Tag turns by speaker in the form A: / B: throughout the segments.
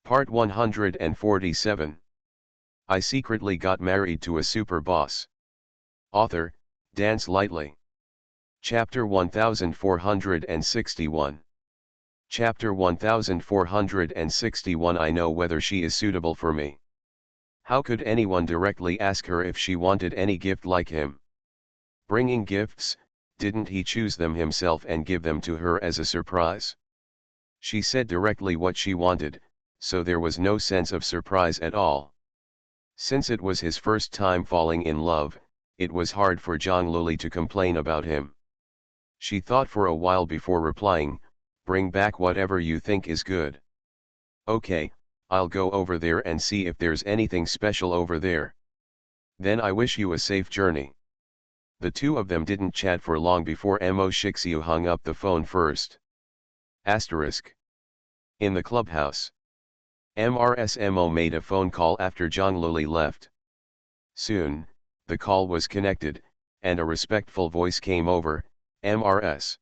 A: Part 147. I secretly got married to a super boss. Author, Dance Lightly. Chapter 1461. Chapter 1461. I know whether she is suitable for me. How could anyone directly ask her if she wanted any gift like him? Bringing gifts, didn't he choose them himself and give them to her as a surprise? She said directly what she wanted, so there was no sense of surprise at all. Since it was his first time falling in love, it was hard for Zhang Luli to complain about him. She thought for a while before replying, "Bring back whatever you think is good." "Okay, I'll go over there and see if there's anything special over there. Then I wish you a safe journey." The two of them didn't chat for long before Mo Shixiu hung up the phone first. Asterisk. In the clubhouse. MRSMO made a phone call after Zhang Luli left. Soon, the call was connected, and a respectful voice came over, "MRS."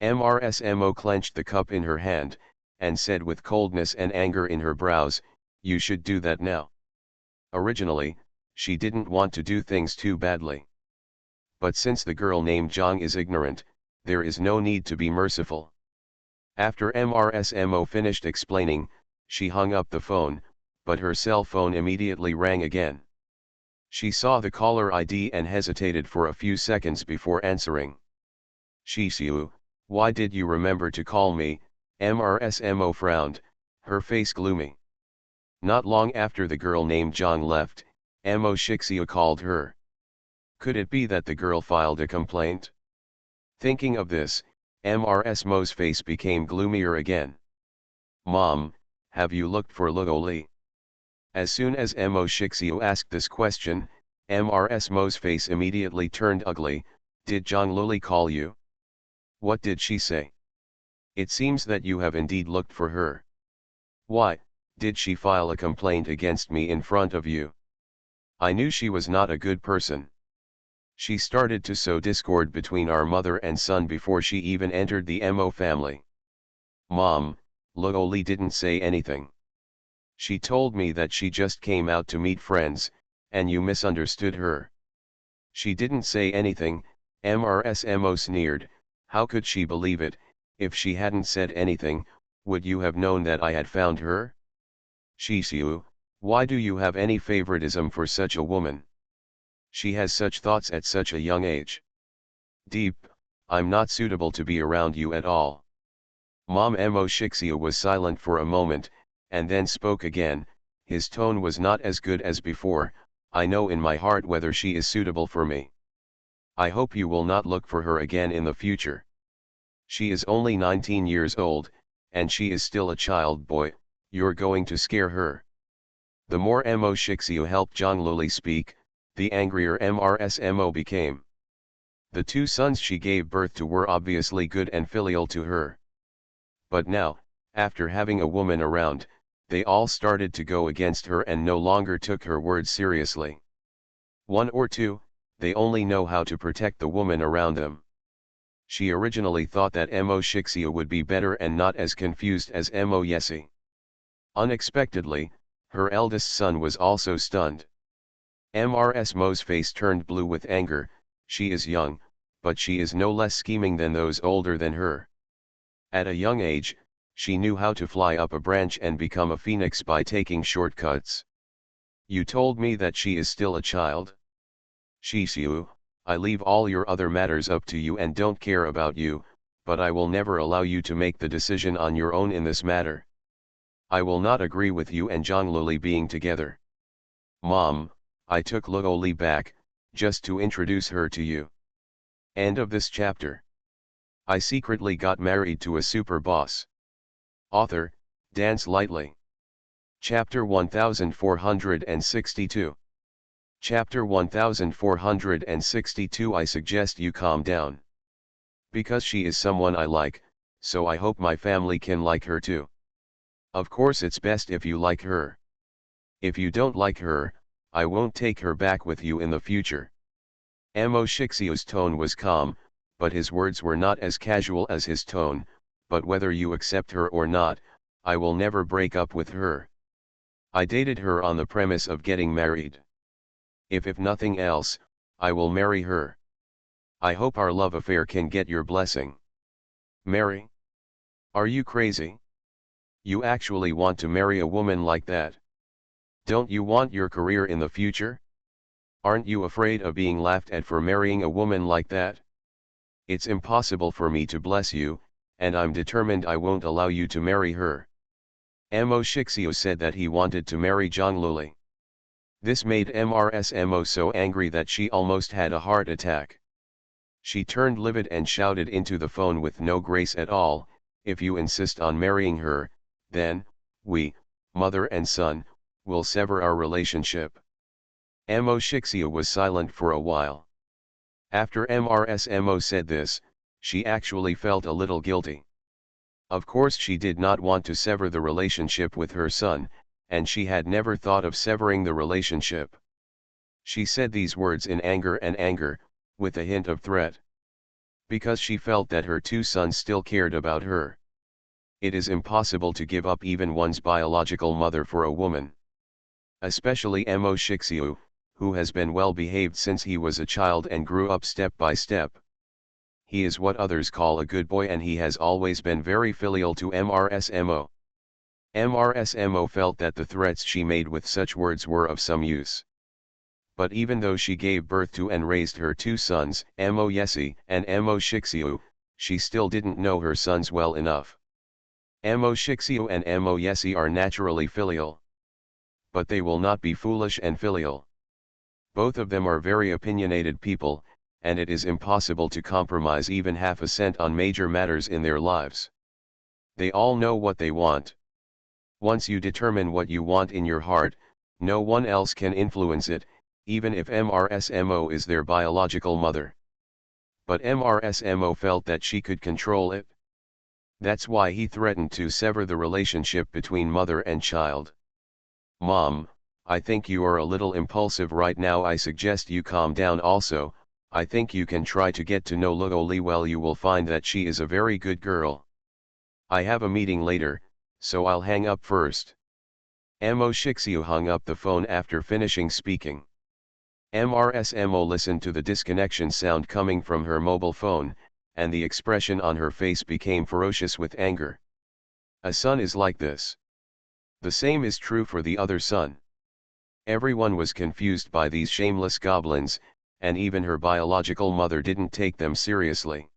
A: MRSMO clenched the cup in her hand, and said with coldness and anger in her brows, "You should do that now." Originally, she didn't want to do things too badly. But since the girl named Zhang is ignorant, there is no need to be merciful. After MRSMO finished explaining, she hung up the phone, but her cell phone immediately rang again. She saw the caller ID and hesitated for a few seconds before answering. "Shixiu, why did you remember to call me?" MRSMO frowned, her face gloomy. Not long after the girl named Zhang left, Mo Shixiu called her. Could it be that the girl filed a complaint? Thinking of this, MRSMO's face became gloomier again. "Mom, have you looked for Luoli?" As soon as Mo Shixiu asked this question, MRSMO's face immediately turned ugly. "Did Zhang Luli call you? What did she say? It seems that you have indeed looked for her. Why, did she file a complaint against me in front of you? I knew she was not a good person. She started to sow discord between our mother and son before she even entered the Mo family." "Mom, Luoli didn't say anything. She told me that she just came out to meet friends, and you misunderstood her." "She didn't say anything," MRSMO sneered. "How could she believe it? If she hadn't said anything, would you have known that I had found her?" "Shixiu, why do you have any favoritism for such a woman? She has such thoughts at such a young age. Deep, I'm not suitable to be around you at all." Mo Shixiu was silent for a moment, and then spoke again. His tone was not as good as before. "I know in my heart whether she is suitable for me. I hope you will not look for her again in the future. She is only 19 years old, and she is still a child boy. You're going to scare her." The more Mo Shixiu helped Zhang Luli speak, the angrier MRSMO became. The two sons she gave birth to were obviously good and filial to her. But now, after having a woman around, they all started to go against her and no longer took her words seriously. One or two, they only know how to protect the woman around them. She originally thought that Mo Shixiu would be better and not as confused as Mo Yesi. Unexpectedly, her eldest son was also stunned. MRSMO's face turned blue with anger. She is young, but she is no less scheming than those older than her. At a young age, she knew how to fly up a branch and become a phoenix by taking shortcuts. "You told me that she is still a child? Shixiu, I leave all your other matters up to you and don't care about you, but I will never allow you to make the decision on your own in this matter. I will not agree with you and Zhang Luli being together. Mom, I took Luoli back, just to introduce her to you." End of this chapter. I secretly got married to a super boss. Author, Dance Lightly. Chapter 1462. Chapter 1462. I suggest you calm down. Because she is someone I like, so I hope my family can like her too. Of course it's best if you like her. If you don't like her, I won't take her back with you in the future. Mo Shixiu's tone was calm, but his words were not as casual as his tone. "But whether you accept her or not, I will never break up with her. I dated her on the premise of getting married. If nothing else, I will marry her. I hope our love affair can get your blessing. Marry? Are you crazy? You actually want to marry a woman like that? Don't you want your career in the future? Aren't you afraid of being laughed at for marrying a woman like that? It's impossible for me to bless you, and I'm determined I won't allow you to marry her. Mo Shixio said that he wanted to marry Zhang Luli. This made MRSMO so angry that she almost had a heart attack. She turned livid and shouted into the phone with no grace at all, "If you insist on marrying her, then, we, mother and son, will sever our relationship." Mo Shixia was silent for a while. After MRSMO said this, she actually felt a little guilty. Of course she did not want to sever the relationship with her son, and she had never thought of severing the relationship. She said these words in anger, with a hint of threat. Because she felt that her two sons still cared about her. It is impossible to give up even one's biological mother for a woman. Especially Mo Shixiu, who has been well behaved since he was a child and grew up step by step. He is what others call a good boy, and he has always been very filial to MRSMO. MRSMO felt that the threats she made with such words were of some use. But even though she gave birth to and raised her two sons, Mo Yesi and Mo Shixiu, she still didn't know her sons well enough. Mo Shixiu and Mo Yesi are naturally filial. But they will not be foolish and filial. Both of them are very opinionated people, and it is impossible to compromise even half a cent on major matters in their lives. They all know what they want. Once you determine what you want in your heart, no one else can influence it, even if MRSMO is their biological mother. But MRSMO felt that she could control it. That's why he threatened to sever the relationship between mother and child. "Mom, I think you are a little impulsive right now. I suggest you calm down. Also, I think you can try to get to know Luoli well. You will find that she is a very good girl. I have a meeting later, so I'll hang up first." Mo Shixiu hung up the phone after finishing speaking. MRSMO listened to the disconnection sound coming from her mobile phone, and the expression on her face became ferocious with anger. A son is like this. The same is true for the other son. Everyone was confused by these shameless goblins, and even her biological mother didn't take them seriously.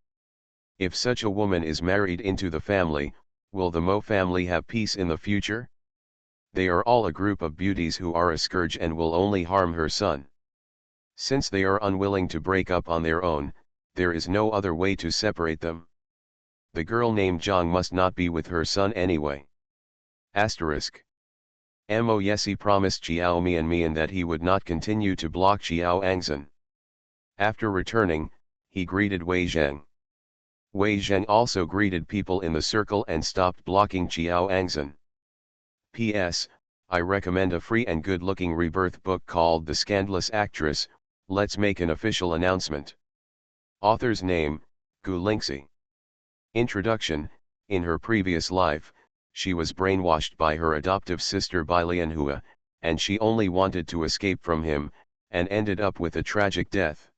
A: If such a woman is married into the family, will the Mo family have peace in the future? They are all a group of beauties who are a scourge and will only harm her son. Since they are unwilling to break up on their own, there is no other way to separate them. The girl named Zhang must not be with her son anyway. Asterisk. Mo Yesi promised Xiao Mian that he would not continue to block Xiao Angzhen. After returning, he greeted Wei Zheng. Wei Zheng also greeted people in the circle and stopped blocking Xiao Angzhen. P.S. I recommend a free and good-looking rebirth book called The Scandalous Actress. Let's make an official announcement. Author's name, Gu Lingxi. Introduction. In her previous life, she was brainwashed by her adoptive sister Bai Lianhua, and she only wanted to escape from him, and ended up with a tragic death.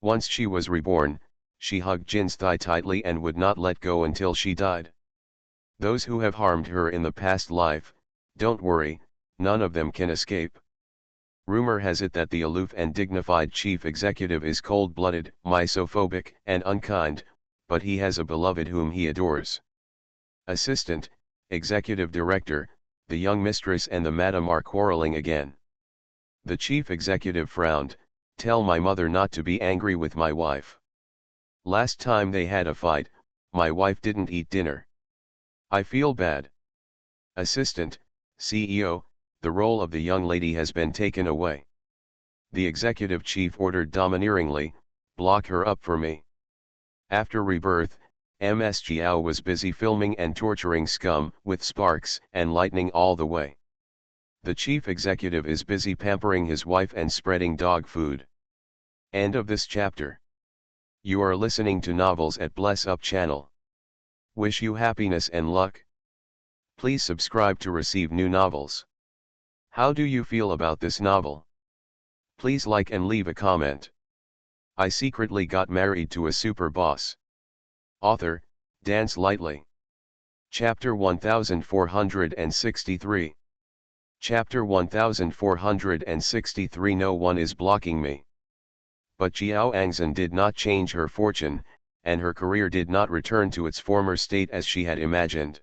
A: Once she was reborn, she hugged Jin's thigh tightly and would not let go until she died. Those who have harmed her in the past life, don't worry, none of them can escape. Rumor has it that the aloof and dignified chief executive is cold-blooded, misophobic, and unkind, but he has a beloved whom he adores. Assistant, executive director, the young mistress and the madam are quarreling again. The chief executive frowned. "Tell my mother not to be angry with my wife. Last time they had a fight, my wife didn't eat dinner. I feel bad." Assistant, CEO, the role of the young lady has been taken away. The executive chief ordered domineeringly, "Block her up for me." After rebirth, Ms. Jiao was busy filming and torturing scum with sparks and lightning all the way. The chief executive is busy pampering his wife and spreading dog food. End of this chapter. You are listening to Novels at Bless Up channel. Wish you happiness and luck. Please subscribe to receive new novels. How do you feel about this novel? Please like and leave a comment. I secretly got married to a super boss. Author, Dance Lightly. Chapter 1463. Chapter 1463. No one is blocking me. But Jiao Angzhen did not change her fortune, and her career did not return to its former state as she had imagined.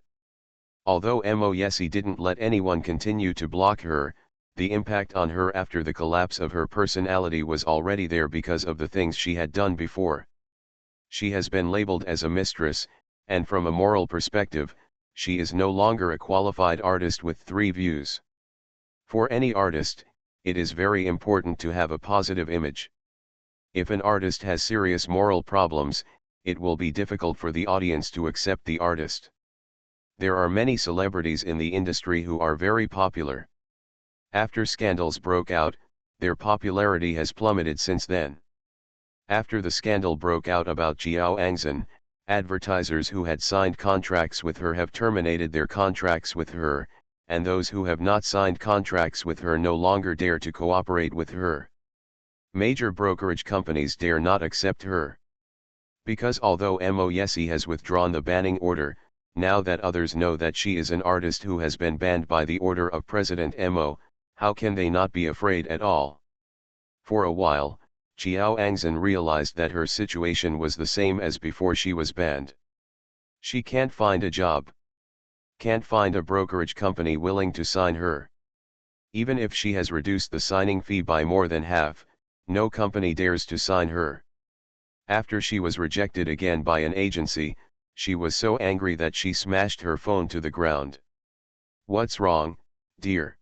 A: Although Mo Yesi didn't let anyone continue to block her, the impact on her after the collapse of her personality was already there because of the things she had done before. She has been labeled as a mistress, and from a moral perspective, she is no longer a qualified artist with 3 views. For any artist, it is very important to have a positive image. If an artist has serious moral problems, it will be difficult for the audience to accept the artist. There are many celebrities in the industry who are very popular. After scandals broke out, their popularity has plummeted since then. After the scandal broke out about Jiao Angzhen, advertisers who had signed contracts with her have terminated their contracts with her, and those who have not signed contracts with her no longer dare to cooperate with her. Major brokerage companies dare not accept her. Because although Mo Yesi has withdrawn the banning order, now that others know that she is an artist who has been banned by the order of President Mo, how can they not be afraid at all? For a while, Jiao Angzhen realized that her situation was the same as before she was banned. She can't find a job. Can't find a brokerage company willing to sign her. Even if she has reduced the signing fee by more than half, no company dares to sign her. After she was rejected again by an agency, she was so angry that she smashed her phone to the ground. What's wrong, dear?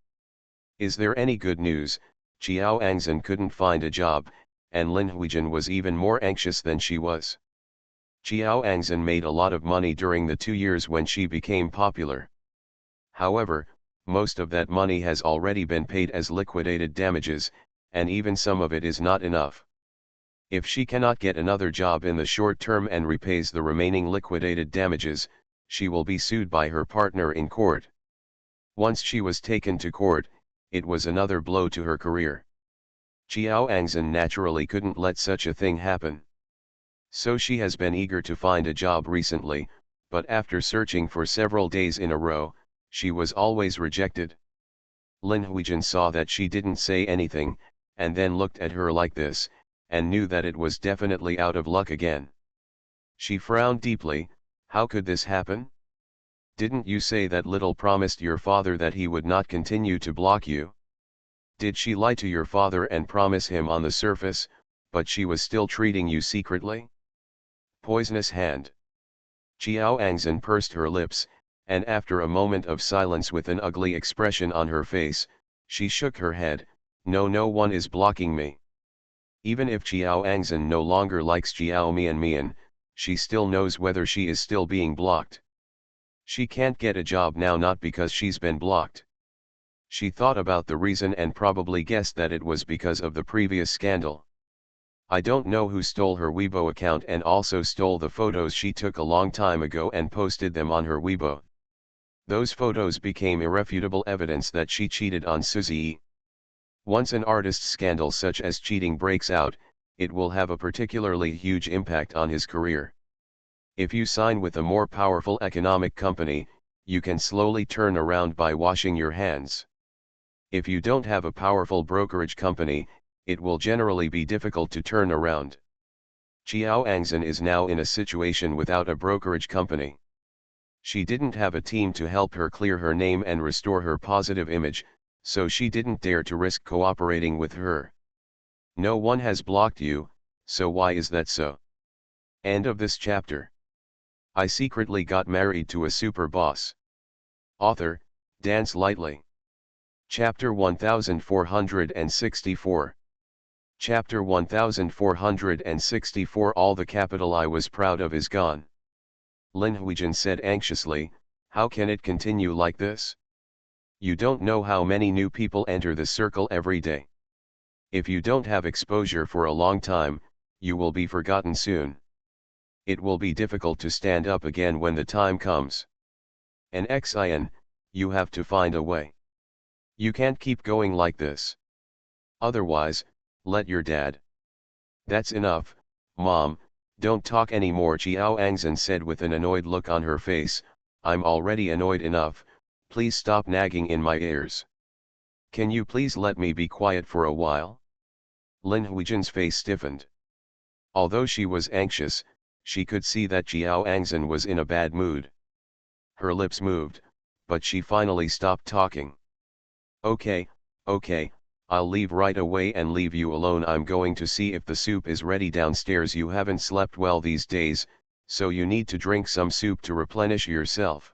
A: Is there any good news? Jiao Angzhen couldn't find a job, and Lin Huijin was even more anxious than she was. Jiao Angzhen made a lot of money during the 2 years when she became popular. However, most of that money has already been paid as liquidated damages, and even some of it is not enough. If she cannot get another job in the short term and repays the remaining liquidated damages, she will be sued by her partner in court. Once she was taken to court, it was another blow to her career. Jiao Angzhen naturally couldn't let such a thing happen. So she has been eager to find a job recently, but after searching for several days in a row, she was always rejected. Lin Huijin saw that she didn't say anything, and then looked at her like this, and knew that it was definitely out of luck again. She frowned deeply. How could this happen? Didn't you say that Little promised your father that he would not continue to block you? Did she lie to your father and promise him on the surface, but she was still treating you secretly? Poisonous hand. Jiao Angzhen pursed her lips, and after a moment of silence with an ugly expression on her face, she shook her head. No one is blocking me. Even if Jiao Angzhen no longer likes Jiao Mian, she still knows whether she is still being blocked. She can't get a job now not because she's been blocked. She thought about the reason and probably guessed that it was because of the previous scandal. I don't know who stole her Weibo account and also stole the photos she took a long time ago and posted them on her Weibo. Those photos became irrefutable evidence that she cheated on Suzy. Once an artist's scandal such as cheating breaks out, it will have a particularly huge impact on his career. If you sign with a more powerful economic company, you can slowly turn around by washing your hands. If you don't have a powerful brokerage company, it will generally be difficult to turn around. Jiao Angzhen is now in a situation without a brokerage company. She didn't have a team to help her clear her name and restore her positive image, so she didn't dare to risk cooperating with her. No one has blocked you, so why is that so? End of this chapter. I secretly got married to a super boss. Author, Dance Lightly. Chapter 1464. Chapter 1464. All the capital I was proud of is gone. Lin Huijin said anxiously, how can it continue like this? You don't know how many new people enter the circle every day. If you don't have exposure for a long time, you will be forgotten soon. It will be difficult to stand up again when the time comes. An xin, you have to find a way. You can't keep going like this. Otherwise, let your dad. That's enough, Mom, don't talk anymore, Chiao Angzan said with an annoyed look on her face. I'm already annoyed enough, please stop nagging in my ears. Can you please let me be quiet for a while? Lin Huijin's face stiffened. Although she was anxious, she could see that Chiao Angzan was in a bad mood. Her lips moved, but she finally stopped talking. Okay, I'll leave right away and leave you alone. I'm going to see if the soup is ready downstairs. You haven't slept well these days, so you need to drink some soup to replenish yourself.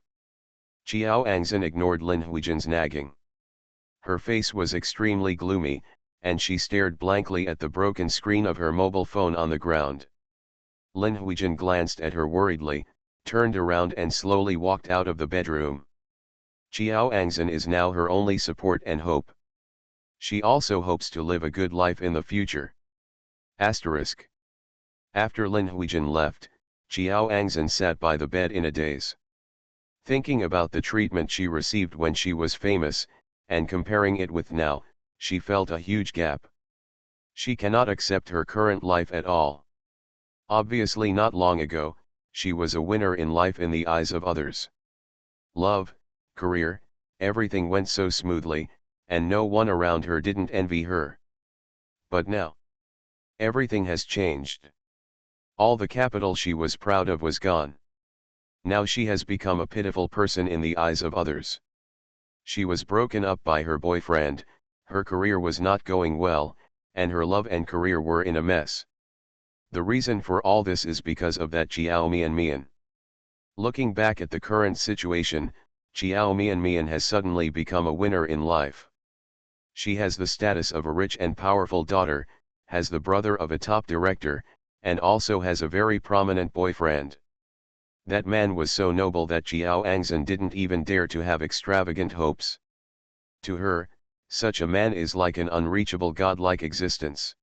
A: Chiao Angzan ignored Lin Huijin's nagging. Her face was extremely gloomy, and she stared blankly at the broken screen of her mobile phone on the ground. Lin Huijin glanced at her worriedly, turned around and slowly walked out of the bedroom. Chiao Angzan is now her only support and hope. She also hopes to live a good life in the future. Asterisk. After Lin Huijin left, Chiao Angzan sat by the bed in a daze. Thinking about the treatment she received when she was famous, and comparing it with now, she felt a huge gap. She cannot accept her current life at all. Obviously not long ago, she was a winner in life in the eyes of others. Love, career, everything went so smoothly, and no one around her didn't envy her. But now, everything has changed. All the capital she was proud of was gone. Now she has become a pitiful person in the eyes of others. She was broken up by her boyfriend, her career was not going well, and her love and career were in a mess. The reason for all this is because of that Chiao Mian. Looking back at the current situation, Chiao Mian has suddenly become a winner in life. She has the status of a rich and powerful daughter, has the brother of a top director, and also has a very prominent boyfriend. That man was so noble that Chiao Angzan didn't even dare to have extravagant hopes. To her, such a man is like an unreachable godlike existence.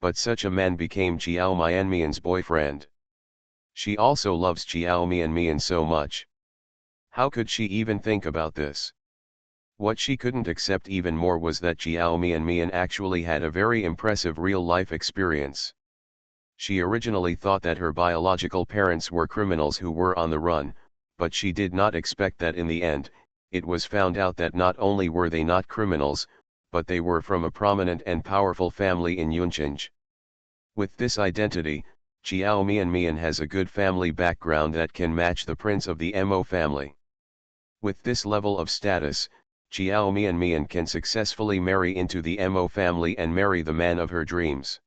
A: But such a man became Chiao Mian's boyfriend. She also loves Chiao Mian so much. How could she even think about this? What she couldn't accept even more was that Chiao Mian actually had a very impressive real-life experience. She originally thought that her biological parents were criminals who were on the run, but she did not expect that in the end, it was found out that not only were they not criminals, but they were from a prominent and powerful family in Yuncheng. With this identity, Chiao Mian has a good family background that can match the prince of the Mo family. With this level of status, Chiao Mian can successfully marry into the Mo family and marry the man of her dreams.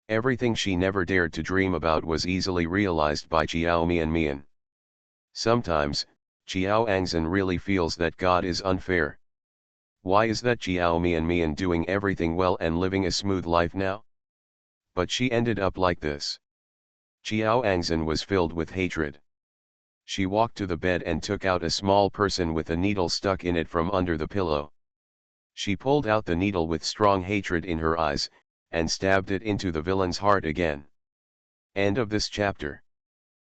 A: Everything she never dared to dream about was easily realized by Chiao Mian. Sometimes, Chiao Angzan really feels that God is unfair. Why is that Chiao Mian doing everything well and living a smooth life now? But she ended up like this. Chiao Angzan was filled with hatred. She walked to the bed and took out a small person with a needle stuck in it from under the pillow. She pulled out the needle with strong hatred in her eyes, and stabbed it into the villain's heart again. End of this chapter.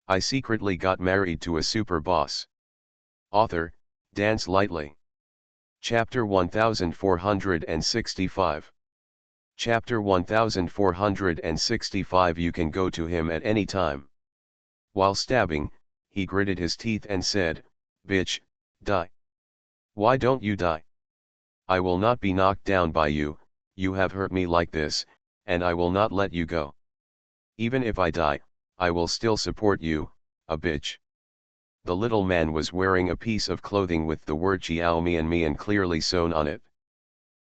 A: I secretly got married to a super boss. Author, Dance Lightly. Chapter 1465. Chapter 1465. You can go to him at any time. While stabbing, he gritted his teeth and said, "Bitch, die. Why don't you die? I will not be knocked down by you, you have hurt me like this, and I will not let you go. Even if I die, I will still support you, a bitch." The little man was wearing a piece of clothing with the word Chiao Mian clearly sewn on it.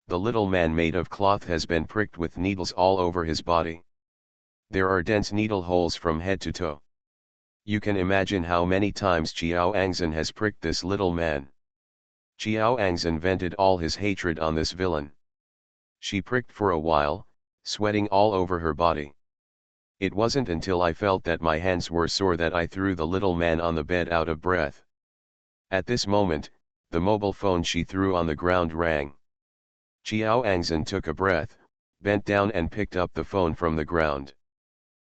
A: The little man made of cloth has been pricked with needles all over his body. There are dense needle holes from head to toe. You can imagine how many times Chiao Angzan has pricked this little man. Chiao Angzan vented all his hatred on this villain. She pricked for a while, sweating all over her body. It wasn't until I felt that my hands were sore that I threw the little man on the bed out of breath. At this moment, the mobile phone she threw on the ground rang. Chiao Angzan took a breath, bent down and picked up the phone from the ground.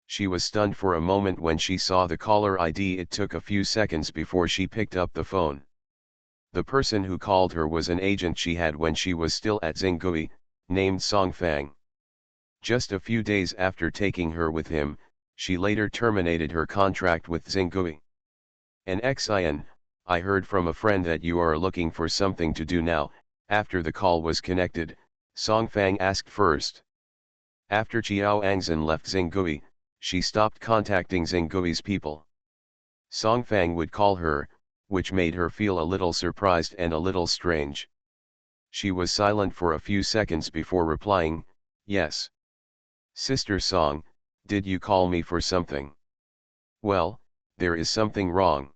A: She was stunned for a moment when she saw the caller ID. It took a few seconds before she picked up the phone. The person who called her was an agent she had when she was still at Xinggui, named Song Fang. Just a few days after taking her with him, she later terminated her contract with Xinggui. And Xin, I heard from a friend that you are looking for something to do now. After the call was connected, Song Fang asked first. After Chiao Angzhen left Xinggui, she stopped contacting Xinggui's people. Song Fang would call her, which made her feel a little surprised and a little strange. She was silent for a few seconds before replying, "Yes. Sister Song, did you call me for something?" "Well, there is something wrong.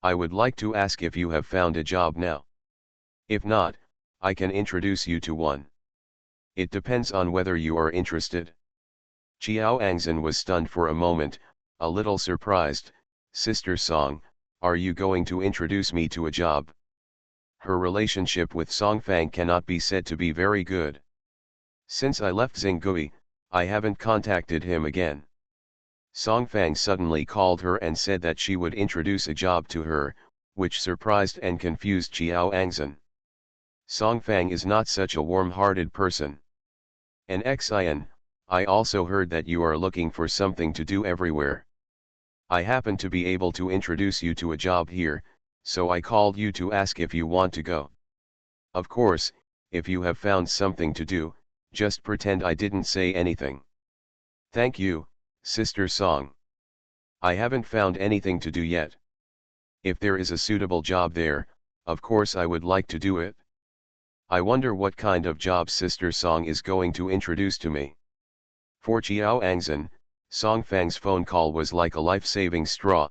A: I would like to ask if you have found a job now. If not, I can introduce you to one. It depends on whether you are interested." Chiao Angzhen was stunned for a moment, a little surprised. "Sister Song, are you going to introduce me to a job?" Her relationship with Song Fang cannot be said to be very good. "Since I left Xinggui, I haven't contacted him again." Song Fang suddenly called her and said that she would introduce a job to her, which surprised and confused Chiao Angzhen. Song Fang is not such a warm-hearted person. "And Xin, I also heard that you are looking for something to do everywhere. I happen to be able to introduce you to a job here, so I called you to ask if you want to go. Of course, if you have found something to do, just pretend I didn't say anything." "Thank you, Sister Song. I haven't found anything to do yet. If there is a suitable job there, of course I would like to do it. I wonder what kind of job Sister Song is going to introduce to me." For Chiao Angzhen, Song Fang's phone call was like a life-saving straw.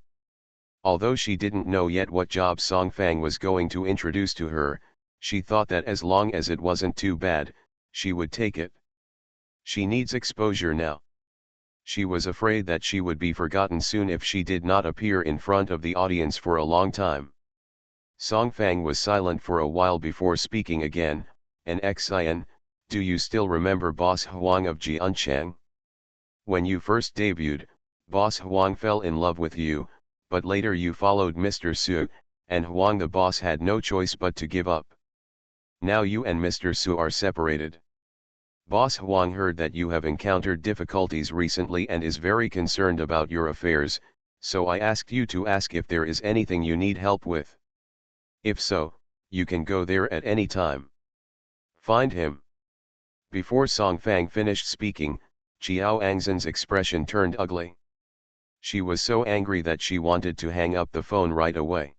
A: Although she didn't know yet what job Song Fang was going to introduce to her, she thought that as long as it wasn't too bad, she would take it. She needs exposure now. She was afraid that she would be forgotten soon if she did not appear in front of the audience for a long time. Song Fang was silent for a while before speaking again. "And Xin, do you still remember Boss Huang of Jianchang? When you first debuted, Boss Huang fell in love with you, but later you followed Mr. Su, and Huang the boss had no choice but to give up. Now you and Mr. Su are separated. Boss Huang heard that you have encountered difficulties recently and is very concerned about your affairs, so I asked you to ask if there is anything you need help with. If so, you can go there at any time. Find him." Before Song Fang finished speaking, Chiao Angzhen's expression turned ugly. She was so angry that she wanted to hang up the phone right away.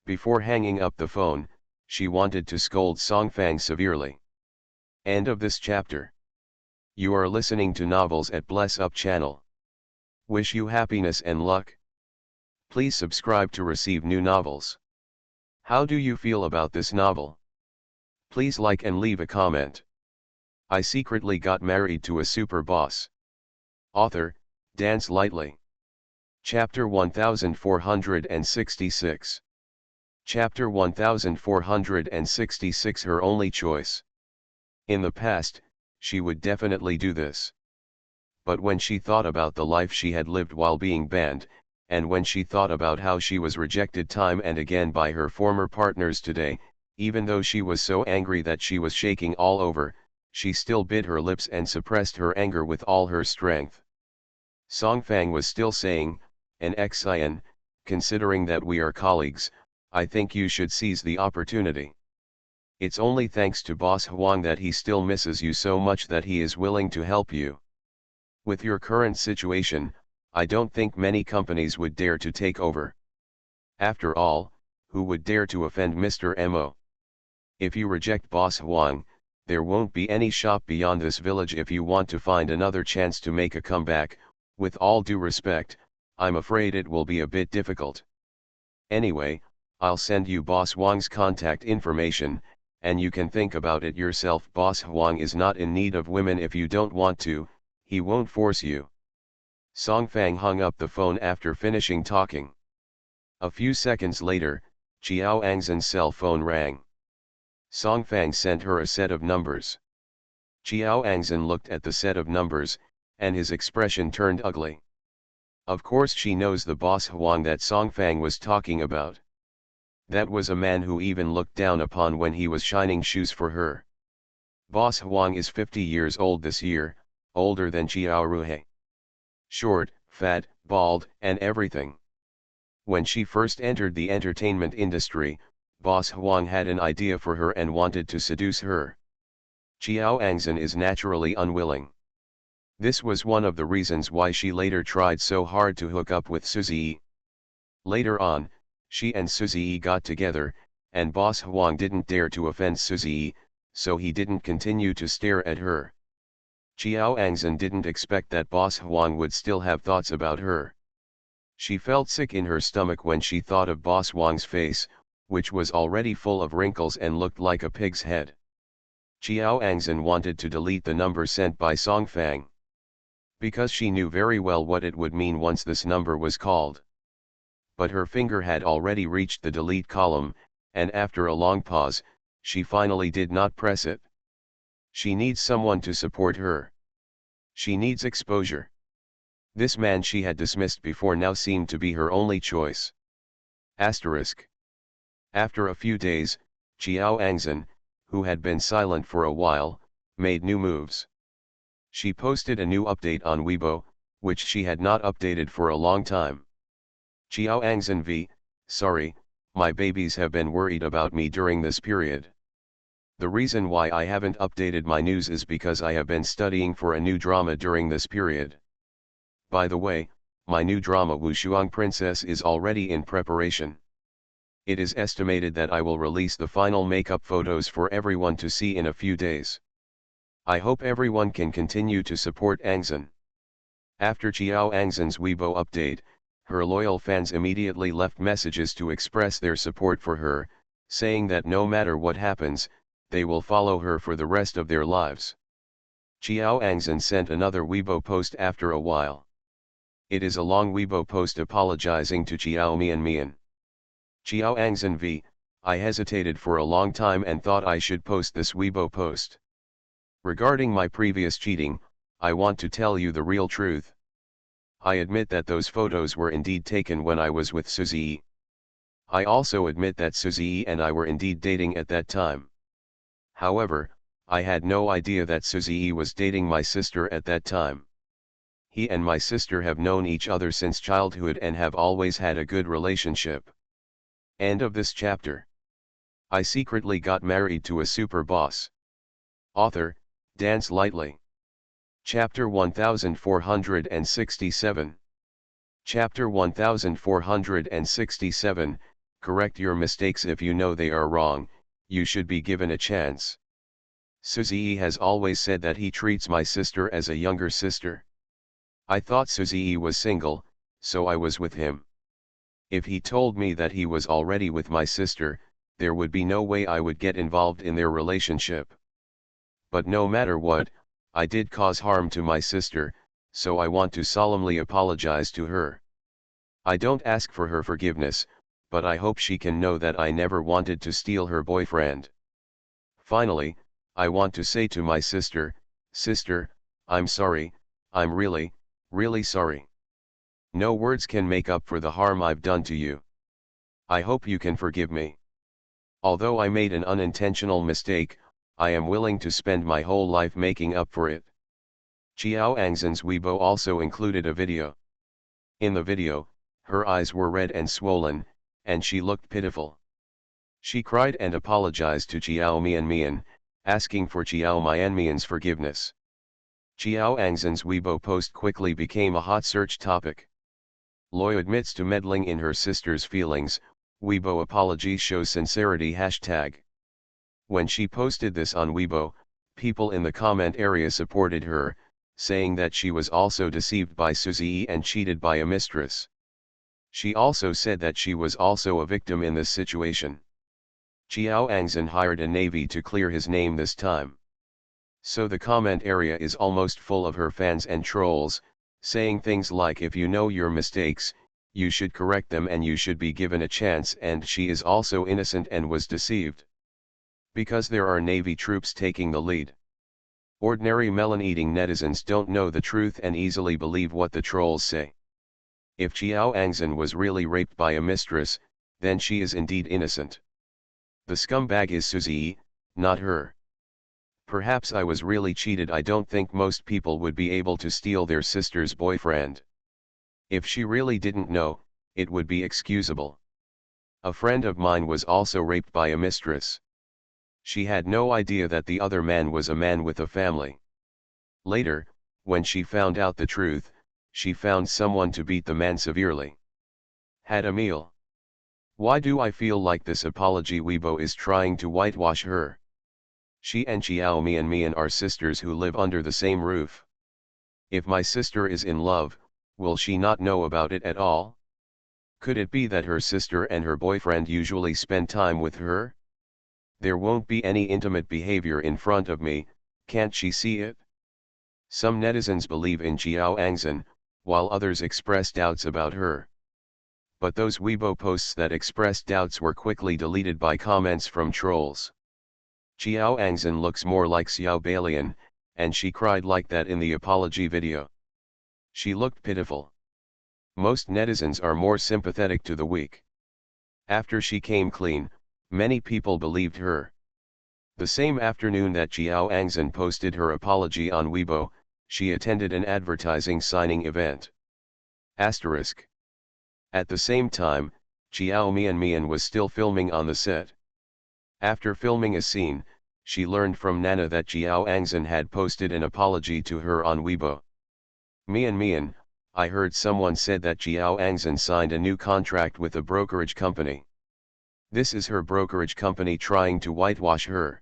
A: Before hanging up the phone, she wanted to scold Song Fang severely. End of this chapter. You are listening to Novels at Bless Up channel. Wish you happiness and luck. Please subscribe to receive new novels. How do you feel about this novel? Please like and leave a comment. I secretly got married to a super boss. Author, Dance Lightly. Chapter 1466. Chapter 1466. Her only choice. In the past, she would definitely do this. But when she thought about the life she had lived while being banned, and when she thought about how she was rejected time and again by her former partners today, even though she was so angry that she was shaking all over, she still bit her lips and suppressed her anger with all her strength. Song Fang was still saying, "And Xin, considering that we are colleagues, I think you should seize the opportunity. It's only thanks to Boss Huang that he still misses you so much that he is willing to help you. With your current situation, I don't think many companies would dare to take over. After all, who would dare to offend Mr. Mo? If you reject Boss Huang, there won't be any shop beyond this village. If you want to find another chance to make a comeback, with all due respect, I'm afraid it will be a bit difficult. Anyway, I'll send you Boss Huang's contact information, and you can think about it yourself. Boss Huang is not in need of women. If you don't want to, he won't force you." Song Fang hung up the phone after finishing talking. A few seconds later, Chiao Angzhen's cell phone rang. Song Fang sent her a set of numbers. Chiao Angzhen looked at the set of numbers, and his expression turned ugly. Of course she knows the Boss Huang that Song Fang was talking about. That was a man who even looked down upon when he was shining shoes for her. Boss Huang is 50 years old this year, older than Chiao Ruhe. Short, fat, bald, and everything. When she first entered the entertainment industry, Boss Huang had an idea for her and wanted to seduce her. Chiao Angzhen is naturally unwilling. This was one of the reasons why she later tried so hard to hook up with Suzy. Later on, she and Suzy got together, and Boss Huang didn't dare to offend Suzy, so he didn't continue to stare at her. Chiao Angzhen didn't expect that Boss Huang would still have thoughts about her. She felt sick in her stomach when she thought of Boss Huang's face, which was already full of wrinkles and looked like a pig's head. Chiao Angzhen wanted to delete the number sent by Song Fang, because she knew very well what it would mean once this number was called. But her finger had already reached the delete column, and after a long pause, she finally did not press it. She needs someone to support her. She needs exposure. This man she had dismissed before now seemed to be her only choice. Asterisk. After a few days, Chiao Angzhen, who had been silent for a while, made new moves. She posted a new update on Weibo, which she had not updated for a long time. Chiao Angzhen v. Sorry, my babies have been worried about me during this period. The reason why I haven't updated my news is because I have been studying for a new drama during this period. By the way, my new drama Wushuang Princess is already in preparation. It is estimated that I will release the final makeup photos for everyone to see in a few days. I hope everyone can continue to support Angzhen. After Chiao Angzhen's Weibo update, her loyal fans immediately left messages to express their support for her, saying that no matter what happens, they will follow her for the rest of their lives. Chiao Angzhen sent another Weibo post after a while. It is a long Weibo post apologizing to Chiao Mian. Chiao Angzhen v. I hesitated for a long time and thought I should post this Weibo post. Regarding my previous cheating, I want to tell you the real truth. I admit that those photos were indeed taken when I was with Suzy. I also admit that Suzy and I were indeed dating at that time. However, I had no idea that Suzy was dating my sister at that time. He and my sister have known each other since childhood and have always had a good relationship. End of this chapter. I secretly got married to a super boss. Author, Dance Lightly. Chapter 1467. Chapter 1467, Correct your mistakes if you know they are wrong, you should be given a chance. Suzy has always said that he treats my sister as a younger sister. I thought Suzy was single, so I was with him. If he told me that he was already with my sister, there would be no way I would get involved in their relationship. But no matter what, I did cause harm to my sister, so I want to solemnly apologize to her. I don't ask for her forgiveness, but I hope she can know that I never wanted to steal her boyfriend. Finally, I want to say to my sister, Sister, I'm sorry, I'm really, really sorry. No words can make up for the harm I've done to you. I hope you can forgive me. Although I made an unintentional mistake, I am willing to spend my whole life making up for it. Chiao Angzhen's Weibo also included a video. In the video, her eyes were red and swollen, and she looked pitiful. She cried and apologized to Chiao Mian, asking for Chiao Mian's forgiveness. Chiao Angzhen's Weibo post quickly became a hot search topic. Loy admits to meddling in her sister's feelings, Weibo apology shows sincerity #. When she posted this on Weibo, people in the comment area supported her, saying that she was also deceived by Suzy and cheated by a mistress. She also said that she was also a victim in this situation. Chiao Angzhen hired a navy to clear his name this time. So the comment area is almost full of her fans and trolls, saying things like if you know your mistakes, you should correct them and you should be given a chance, and she is also innocent and was deceived. Because there are Navy troops taking the lead. Ordinary melon-eating netizens don't know the truth and easily believe what the trolls say. If Chiao Angzhen was really raped by a mistress, then she is indeed innocent. The scumbag is Suzy, not her. Perhaps I was really cheated. I don't think most people would be able to steal their sister's boyfriend. If she really didn't know, it would be excusable. A friend of mine was also raped by a mistress. She had no idea that the other man was a man with a family. Later, when she found out the truth, she found someone to beat the man severely. Had a meal. Why do I feel like this apology Weibo is trying to whitewash her? She and Xiao Mian are sisters who live under the same roof. If my sister is in love, will she not know about it at all? Could it be that her sister and her boyfriend usually spend time with her? There won't be any intimate behavior in front of me, can't she see it? Some netizens believe in Jiao Angzhen, while others express doubts about her. But those Weibo posts that expressed doubts were quickly deleted by comments from trolls. Jiao Angzhen looks more like Xiao Balian, and she cried like that in the apology video. She looked pitiful. Most netizens are more sympathetic to the weak. After she came clean, many people believed her. The same afternoon that Jiao Angzhen posted her apology on Weibo, she attended an advertising signing event. Asterisk. At the same time, Xiao Mian was still filming on the set. After filming a scene, she learned from Nana that Jiao Angzhen had posted an apology to her on Weibo. Mian, I heard someone said that Jiao Angzhen signed a new contract with a brokerage company. This is her brokerage company trying to whitewash her.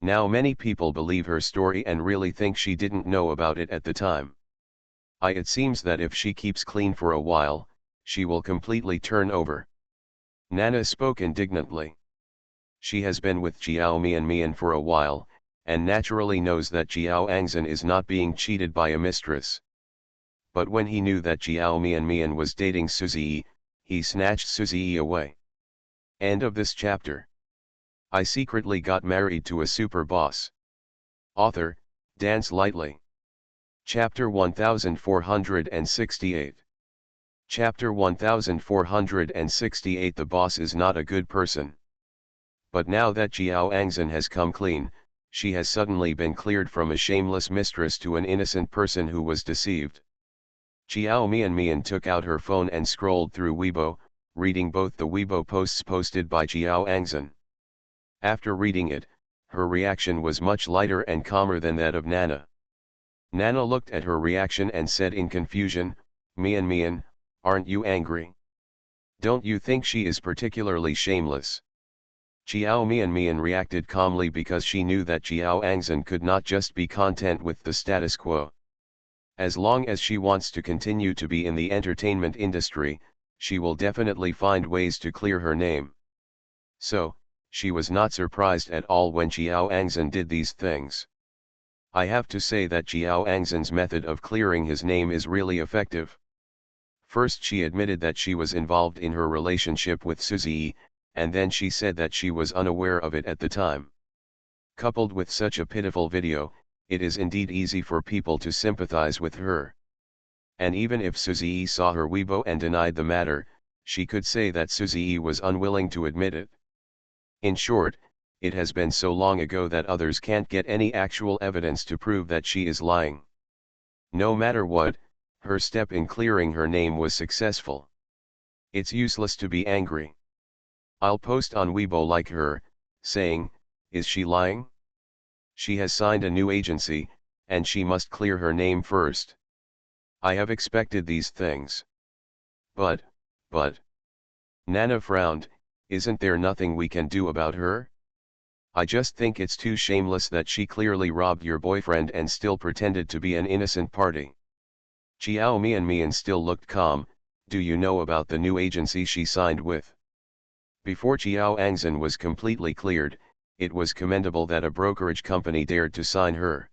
A: Now many people believe her story and really think she didn't know about it at the time. It seems that if she keeps clean for a while, she will completely turn over. Nana spoke indignantly. She has been with Xiao Mian for a while, and naturally knows that Jiao Angzhen is not being cheated by a mistress. But when he knew that Xiao Mian was dating Suzy, he snatched Suzy away. End of this chapter. I secretly got married to a super boss. Author, Dance Lightly. Chapter 1468. Chapter 1468. The boss is not a good person. But now that Jiao Angzhen has come clean, she has suddenly been cleared from a shameless mistress to an innocent person who was deceived. Xiao Mian took out her phone and scrolled through Weibo, reading both the Weibo posts posted by Jiao Angzhen. After reading it, her reaction was much lighter and calmer than that of Nana. Nana looked at her reaction and said in confusion, Mian, aren't you angry? Don't you think she is particularly shameless? Xiao Mian reacted calmly because she knew that Jiao Angzhen could not just be content with the status quo. As long as she wants to continue to be in the entertainment industry, she will definitely find ways to clear her name. So, she was not surprised at all when Jiao Angzhen did these things. I have to say that Jiao Angzhen's method of clearing his name is really effective. First she admitted that she was involved in her relationship with Suzy, and then she said that she was unaware of it at the time. Coupled with such a pitiful video, it is indeed easy for people to sympathize with her. And even if Suzy saw her Weibo and denied the matter, she could say that Suzy was unwilling to admit it. In short, it has been so long ago that others can't get any actual evidence to prove that she is lying. No matter what, her step in clearing her name was successful. It's useless to be angry. I'll post on Weibo like her, saying, is she lying? She has signed a new agency, and she must clear her name first. I have expected these things. But. Nana frowned, isn't there nothing we can do about her? I just think it's too shameless that she clearly robbed your boyfriend and still pretended to be an innocent party. Xiao Mian still looked calm. Do you know about the new agency she signed with? Before Jiao Angzhen was completely cleared, it was commendable that a brokerage company dared to sign her.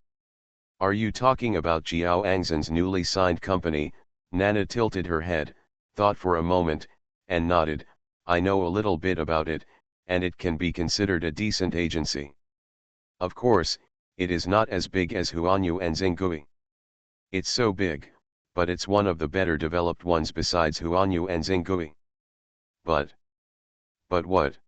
A: Are you talking about Jiao Angzhen's newly signed company? Nana tilted her head, thought for a moment, and nodded. I know a little bit about it, and it can be considered a decent agency. Of course, it is not as big as Huanyu and Xinggui. It's so big, but it's one of the better developed ones besides Huanyu and Xinggui. But But what?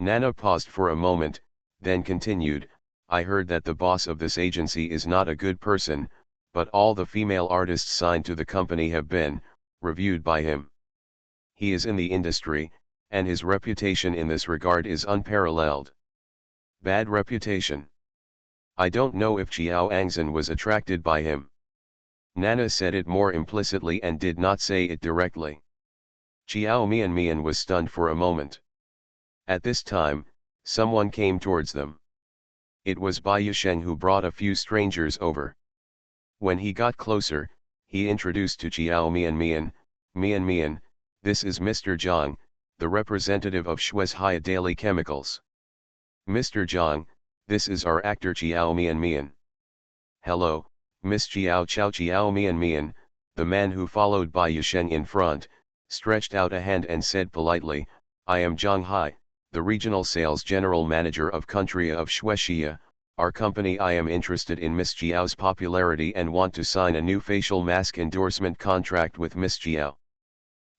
A: Nana paused for a moment, then continued, I heard that the boss of this agency is not a good person, but all the female artists signed to the company have been reviewed by him. He is in the industry, and his reputation in this regard is unparalleled. Bad reputation. I don't know if Chiao Angzan was attracted by him. Nana said it more implicitly and did not say it directly. Chiao Mian was stunned for a moment. At this time, someone came towards them. It was Bai Yusheng who brought a few strangers over. When he got closer, he introduced to Chiao Mian, this is Mr. Zhang, the representative of Shueshia Daily Chemicals. Mr. Zhang, this is our actor Chiao Mian. Hello, Miss Chiao Mian, the man who followed Bai Yusheng in front, stretched out a hand and said politely, I am Zhang Hai, the Regional Sales General Manager of Country of Shueshia, our company. I am interested in Miss Chiao's popularity and want to sign a new facial mask endorsement contract with Miss Chiao.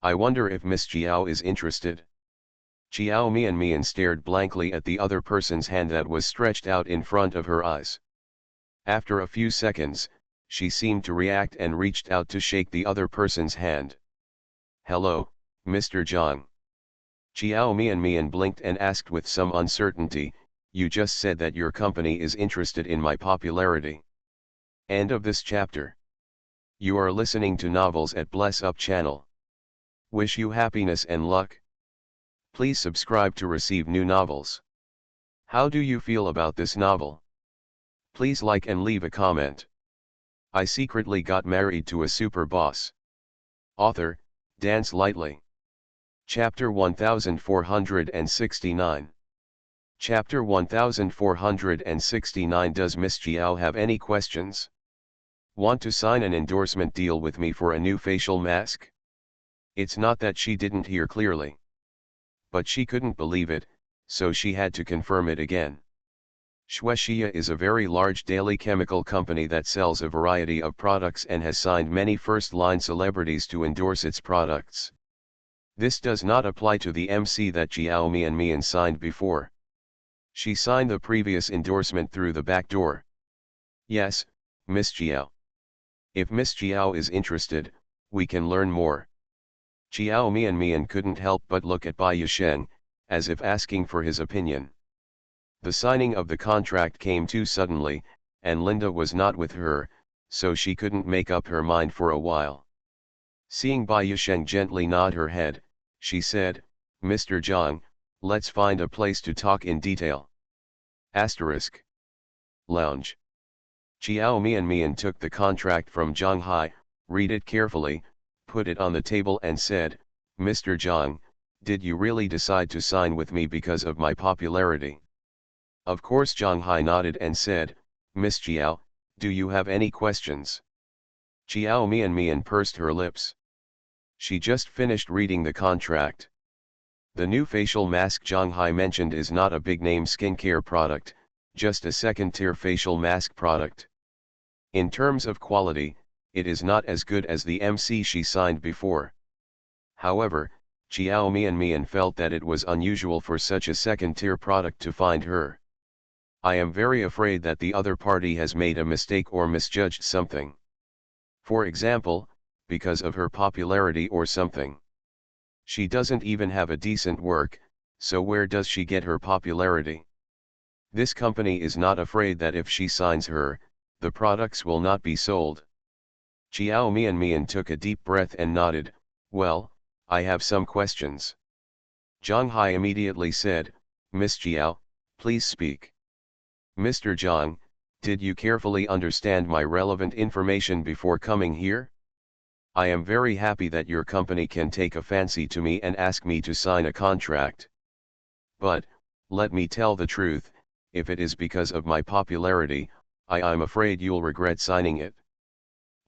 A: I wonder if Miss Chiao is interested. Chiao Mian stared blankly at the other person's hand that was stretched out in front of her eyes. After a few seconds, she seemed to react and reached out to shake the other person's hand. Hello, Mr. Zhang. Chiao Mian blinked and asked with some uncertainty, you just said that your company is interested in my popularity. End of this chapter. You are listening to Novels at Bless Up channel. Wish you happiness and luck. Please subscribe to receive new novels. How do you feel about this novel? Please like and leave a comment. I secretly got married to a super boss. Author, Dance Lightly. Chapter 1469. Chapter 1469. Does Miss Chiao have any questions? Want to sign an endorsement deal with me for a new facial mask? It's not that she didn't hear clearly. But she couldn't believe it, so she had to confirm it again. Shueshia is a very large daily chemical company that sells a variety of products and has signed many first-line celebrities to endorse its products. This does not apply to the MC that Chiao Mian signed before. She signed the previous endorsement through the back door. Yes, Miss Chiao. If Miss Chiao is interested, we can learn more. Chiao Mian couldn't help but look at Bai Yusheng, as if asking for his opinion. The signing of the contract came too suddenly, and Linda was not with her, so she couldn't make up her mind for a while. Seeing Bai Yusheng gently nod her head, she said, Mr. Zhang, let's find a place to talk in detail. Asterisk. Lounge. Chiao Mian took the contract from Zhang Hai, read it carefully, put it on the table and said, Mr. Zhang, did you really decide to sign with me because of my popularity? Of course. Zhang Hai nodded and said, Miss Chiao, do you have any questions? Chiao Mian pursed her lips. She just finished reading the contract. The new facial mask Zhang Hai mentioned is not a big-name skincare product, just a second-tier facial mask product. In terms of quality, it is not as good as the MC she signed before. However, Chiao Mian felt that it was unusual for such a second-tier product to find her. I am very afraid that the other party has made a mistake or misjudged something. For example, because of her popularity or something. She doesn't even have a decent work, so where does she get her popularity? This company is not afraid that if she signs her, the products will not be sold. Chiao Mian took a deep breath and nodded, well, I have some questions. Zhang Hai immediately said, Miss Chiao, please speak. Mr. Zhang, did you carefully understand my relevant information before coming here? I am very happy that your company can take a fancy to me and ask me to sign a contract. But, let me tell the truth, if it is because of my popularity, I'm afraid you'll regret signing it.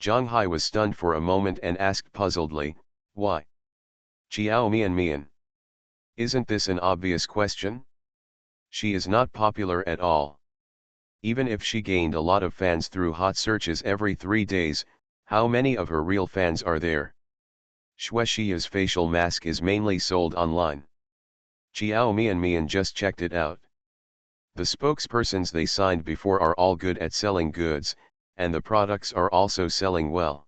A: Zhang Hai was stunned for a moment and asked puzzledly, why? Chiao Mian. Isn't this an obvious question? She is not popular at all. Even if she gained a lot of fans through hot searches every 3 days, how many of her real fans are there? Shueshia's facial mask is mainly sold online. Xiao Mian just checked it out. The spokespersons they signed before are all good at selling goods, and the products are also selling well.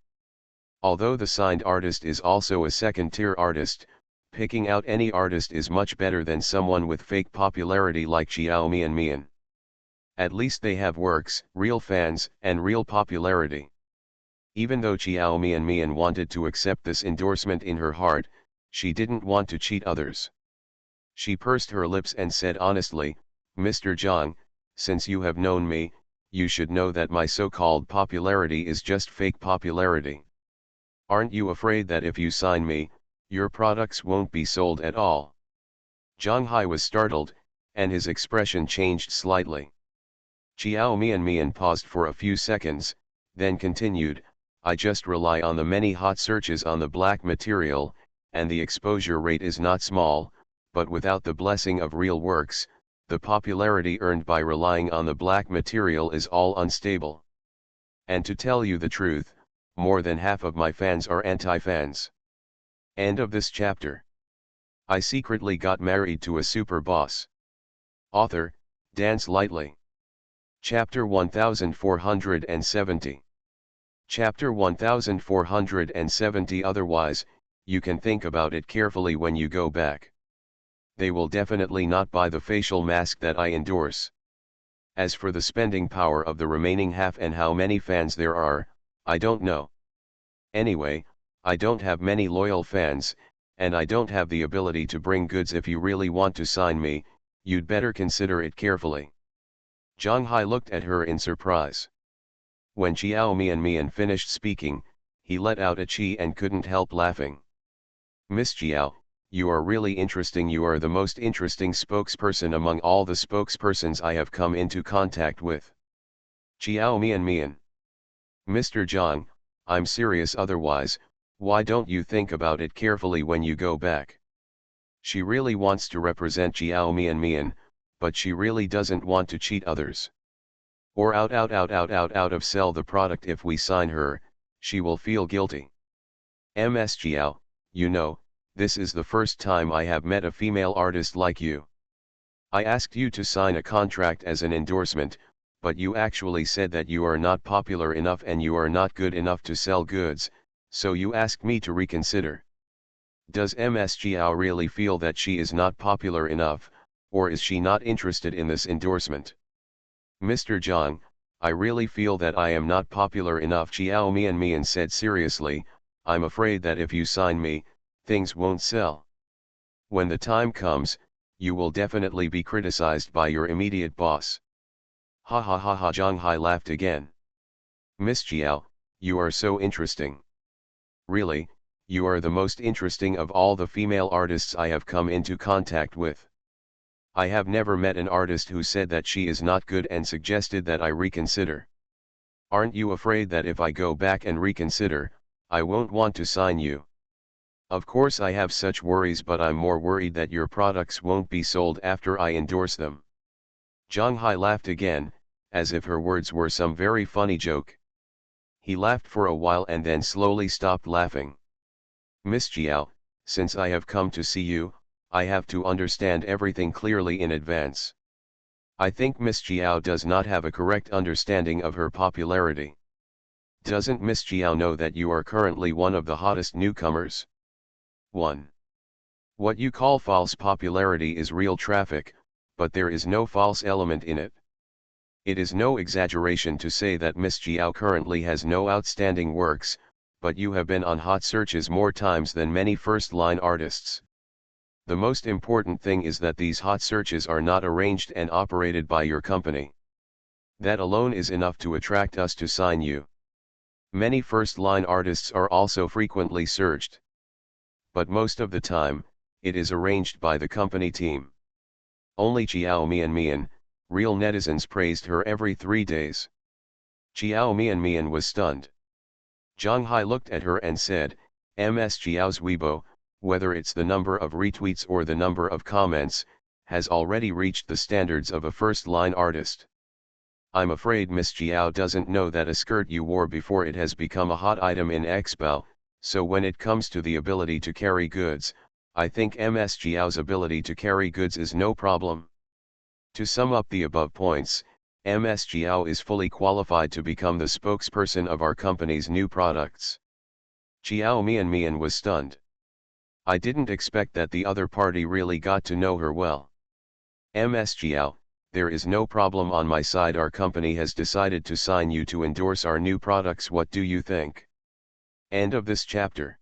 A: Although the signed artist is also a second-tier artist, picking out any artist is much better than someone with fake popularity like Xiao Mian. At least they have works, real fans, and real popularity. Even though Xiao Mian wanted to accept this endorsement in her heart, she didn't want to cheat others. She pursed her lips and said honestly, Mr. Zhang, since you have known me, you should know that my so-called popularity is just fake popularity. Aren't you afraid that if you sign me, your products won't be sold at all? Zhang Hai was startled, and his expression changed slightly. Xiao Mian paused for a few seconds, then continued, I just rely on the many hot searches on the black material, and the exposure rate is not small, but without the blessing of real works, the popularity earned by relying on the black material is all unstable. And to tell you the truth, more than half of my fans are anti-fans. End of this chapter. I secretly got married to a super boss. Author, Dance Lightly. Chapter 1470. Chapter 1470. Otherwise, you can think about it carefully when you go back. They will definitely not buy the facial mask that I endorse. As for the spending power of the remaining half and how many fans there are, I don't know. Anyway, I don't have many loyal fans, and I don't have the ability to bring goods. If you really want to sign me, you'd better consider it carefully. Zhang Hai looked at her in surprise. When Xiao Mian finished speaking, he let out a chi and couldn't help laughing. Miss Xiao, you are really interesting. You are the most interesting spokesperson among all the spokespersons I have come into contact with. Xiao Mian. Mr. Zhang, I'm serious. Otherwise, why don't you think about it carefully when you go back? She really wants to represent Xiao Mian, but she really doesn't want to cheat others. Or out of sell the product. If we sign her, she will feel guilty. Ms. Xiao, you know, this is the first time I have met a female artist like you. I asked you to sign a contract as an endorsement, but you actually said that you are not popular enough and you are not good enough to sell goods, so you asked me to reconsider. Does Ms. Xiao really feel that she is not popular enough, or is she not interested in this endorsement? Mr. Zhang, I really feel that I am not popular enough. Xiao Mian said seriously, I'm afraid that if you sign me, things won't sell. When the time comes, you will definitely be criticized by your immediate boss. Ha ha ha ha. Zhang Hai laughed again. Miss Xiao, you are so interesting. Really, you are the most interesting of all the female artists I have come into contact with. I have never met an artist who said that she is not good and suggested that I reconsider. Aren't you afraid that if I go back and reconsider, I won't want to sign you? Of course I have such worries, but I'm more worried that your products won't be sold after I endorse them. Zhang Hai laughed again, as if her words were some very funny joke. He laughed for a while and then slowly stopped laughing. Miss Xiao, since I have come to see you, I have to understand everything clearly in advance. I think Miss Xiao does not have a correct understanding of her popularity. Doesn't Miss Xiao know that you are currently one of the hottest newcomers? 1. What you call false popularity is real traffic, but there is no false element in it. It is no exaggeration to say that Miss Xiao currently has no outstanding works, but you have been on hot searches more times than many first-line artists. The most important thing is that these hot searches are not arranged and operated by your company. That alone is enough to attract us to sign you. Many first-line artists are also frequently searched. But most of the time, it is arranged by the company team. Only Xiao Mian, real netizens praised her every 3 days. Xiao Mian was stunned. Zhang Hai looked at her and said, Ms. Xiao's Weibo, whether it's the number of retweets or the number of comments, has already reached the standards of a first-line artist. I'm afraid Miss Xiao doesn't know that a skirt you wore before it has become a hot item in Expo, so when it comes to the ability to carry goods, I think Ms. Jiao's ability to carry goods is no problem. To sum up the above points, Ms. Jiao is fully qualified to become the spokesperson of our company's new products. Jiao Mian was stunned. I didn't expect that the other party really got to know her well. Ms. Jiao, there is no problem on my side. Our company has decided to sign you to endorse our new products. What do you think? End of this chapter.